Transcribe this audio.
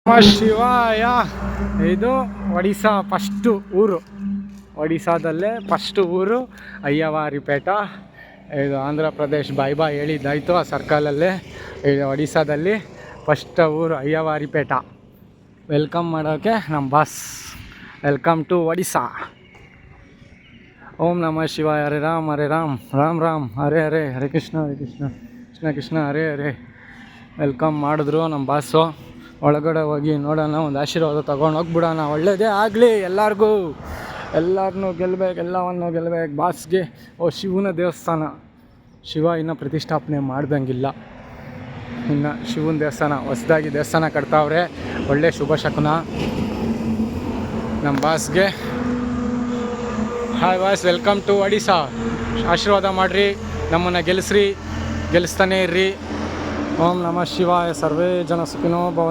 ಶಿವಾಯ. ಇದು ಒಡಿಶಾ ಫಸ್ಟು ಊರು, ಒಡಿಶಾದಲ್ಲೇ ಫಸ್ಟು ಊರು ಅಯ್ಯವಾರಿಪೇಟ. ಇದು ಆಂಧ್ರ ಪ್ರದೇಶ್ ಬಾಯ್ ಹೇಳಿದ್ದಾಯಿತು ಆ ಸರ್ಕಲಲ್ಲೇ. ಇದು ಒಡಿಶಾದಲ್ಲಿ ಫಸ್ಟ್ ಊರು ಅಯ್ಯವಾರಿಪೇಟ. ವೆಲ್ಕಮ್ ಮಾಡೋಕ್ಕೆ ನಮ್ಮ ಬಾಸ್. Welcome to Odisha. ಓಂ ನಮಃ ಶಿವಾಯ. ಹರೇ ರಾಮ್ ರಾಮ್ ರಾಮ್ ಹರೇ ಹರೇ, ಹರೇ ಕೃಷ್ಣ ಕೃಷ್ಣ ಕೃಷ್ಣ ಹರೇ ಹರೇ. ವೆಲ್ಕಮ್ ಮಾಡಿದ್ರು ನಮ್ಮ ಬಾಸು. ಒಳಗಡೆ ಹೋಗಿ ನೋಡೋಣ, ಒಂದು ಆಶೀರ್ವಾದ ತೊಗೊಂಡು ಹೋಗ್ಬಿಡೋಣ. ಒಳ್ಳೆಯದೇ ಆಗಲಿ ಎಲ್ಲರಿಗೂ, ಎಲ್ಲರನ್ನೂ ಗೆಲ್ಲಬೇಕು, ಎಲ್ಲವನ್ನು ಗೆಲ್ಲಬೇಕು ಬಾಸ್ಗೆ. ಶಿವನ ದೇವಸ್ಥಾನ, ಶಿವ ಇನ್ನೂ ಪ್ರತಿಷ್ಠಾಪನೆ ಮಾಡ್ದಂಗಿಲ್ಲ. ಇನ್ನು ಶಿವನ ದೇವಸ್ಥಾನ ಹೊಸದಾಗಿ ದೇವಸ್ಥಾನ ಕಟ್ತಾವ್ರೆ. ಒಳ್ಳೆ ಶುಭ ಶಕುನ ನಮ್ಮ ಬಾಸ್ಗೆ. Hi boss, welcome to Odisha. ಆಶೀರ್ವಾದ ಮಾಡಿರಿ, ನಮ್ಮನ್ನು ಗೆಲ್ಲಿಸ್ತಾನೇ ಇರ್ರಿ. ಓಂ ನಮಃ ಶಿವಾಯ. ಸರ್ವೇ ಜನ ಸುಖಿನೋ ಭವಂತು.